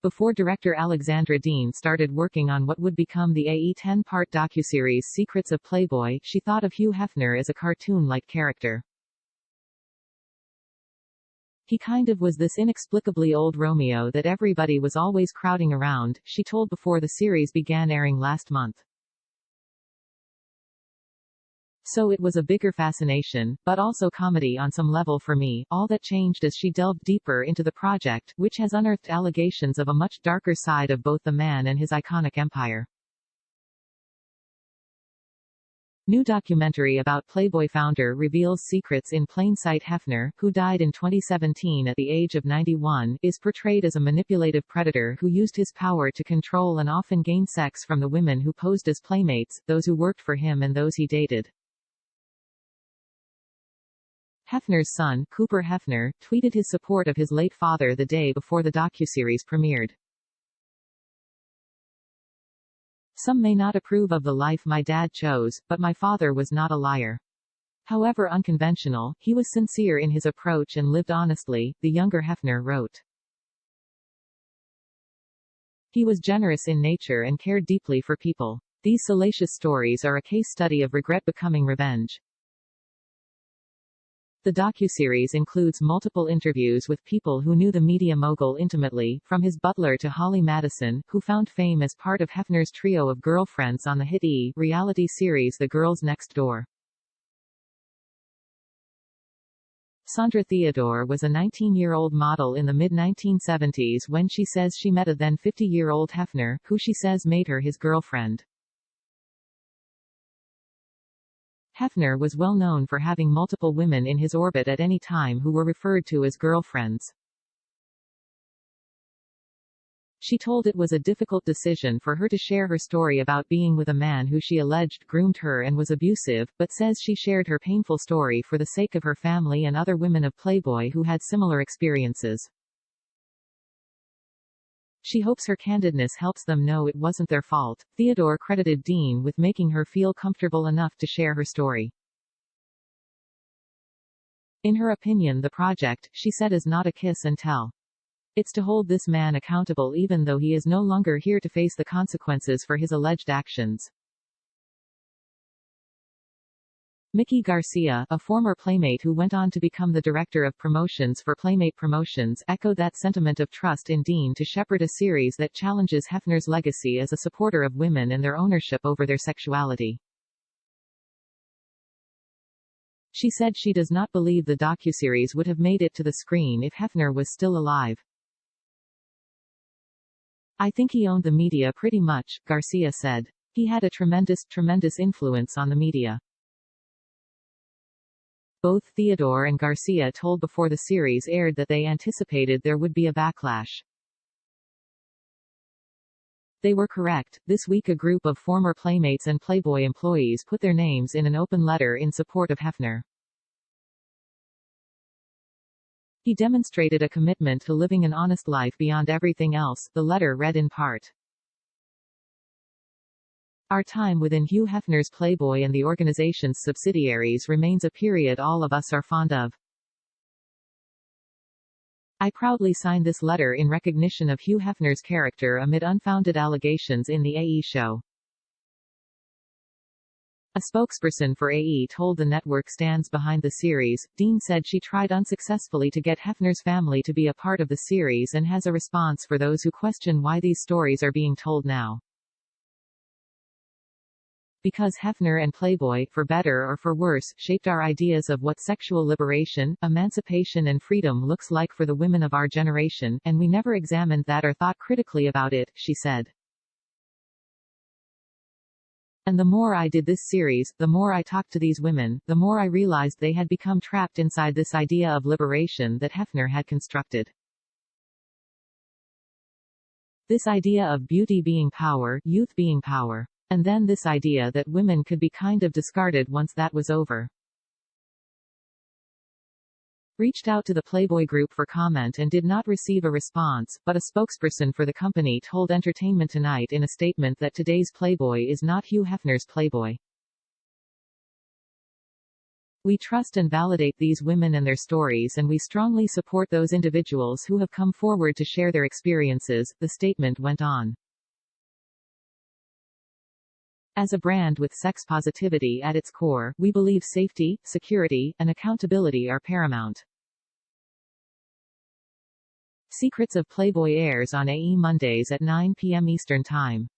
Before director Alexandra Dean started working on what would become the AE 10-part docuseries Secrets of Playboy, she thought of Hugh Hefner as a cartoon-like character. He kind of was this inexplicably old Romeo that everybody was always crowding around, she told before the series began airing last month. So it was a bigger fascination, but also comedy on some level for me. All that changed as she delved deeper into the project, which has unearthed allegations of a much darker side of both the man and his iconic empire. New documentary about Playboy founder reveals secrets in plain sight. Hefner, who died in 2017 at the age of 91, is portrayed as a manipulative predator who used his power to control and often gain sex from the women who posed as playmates, those who worked for him and those he dated. Hefner's son, Cooper Hefner, tweeted his support of his late father the day before the docuseries premiered. Some may not approve of the life my dad chose, but my father was not a liar. However unconventional, he was sincere in his approach and lived honestly, the younger Hefner wrote. He was generous in nature and cared deeply for people. These salacious stories are a case study of regret becoming revenge. The docuseries includes multiple interviews with people who knew the media mogul intimately, from his butler to Holly Madison, who found fame as part of Hefner's trio of girlfriends on the hit E! Reality series The Girls Next Door. Sondra Theodore was a 19-year-old model in the mid-1970s when she says she met a then 50-year-old Hefner, who she says made her his girlfriend. Hefner was well known for having multiple women in his orbit at any time who were referred to as girlfriends. She told it was a difficult decision for her to share her story about being with a man who she alleged groomed her and was abusive, but says she shared her painful story for the sake of her family and other women of Playboy who had similar experiences. She hopes her candidness helps them know it wasn't their fault. Theodore credited Dean with making her feel comfortable enough to share her story. In her opinion, the project, she said, is not a kiss and tell. It's to hold this man accountable even though he is no longer here to face the consequences for his alleged actions. Miki Garcia, a former Playmate who went on to become the director of promotions for Playmate Promotions, echoed that sentiment of trust in Dean to shepherd a series that challenges Hefner's legacy as a supporter of women and their ownership over their sexuality. She said she does not believe the docuseries would have made it to the screen if Hefner was still alive. I think he owned the media pretty much, Garcia said. He had a tremendous influence on the media. Both Theodore and Garcia told before the series aired that they anticipated there would be a backlash. They were correct. This week a group of former Playmates and Playboy employees put their names in an open letter in support of Hefner. He demonstrated a commitment to living an honest life beyond everything else, the letter read in part. Our time within Hugh Hefner's Playboy and the organization's subsidiaries remains a period all of us are fond of. I proudly sign this letter in recognition of Hugh Hefner's character amid unfounded allegations in the AE show. A spokesperson for AE told the network stands behind the series. Dean said she tried unsuccessfully to get Hefner's family to be a part of the series and has a response for those who question why these stories are being told now. Because Hefner and Playboy, for better or for worse, shaped our ideas of what sexual liberation, emancipation and freedom looks like for the women of our generation, and we never examined that or thought critically about it, she said. And the more I did this series, the more I talked to these women, the more I realized they had become trapped inside this idea of liberation that Hefner had constructed. This idea of beauty being power, youth being power. And then this idea that women could be kind of discarded once that was over. Reached out to the Playboy Group for comment and did not receive a response, but a spokesperson for the company told Entertainment Tonight in a statement that today's Playboy is not Hugh Hefner's Playboy. We trust and validate these women and their stories, and we strongly support those individuals who have come forward to share their experiences, the statement went on. As a brand with sex positivity at its core, we believe safety, security, and accountability are paramount. Secrets of Playboy airs on AE Mondays at 9 p.m. Eastern Time.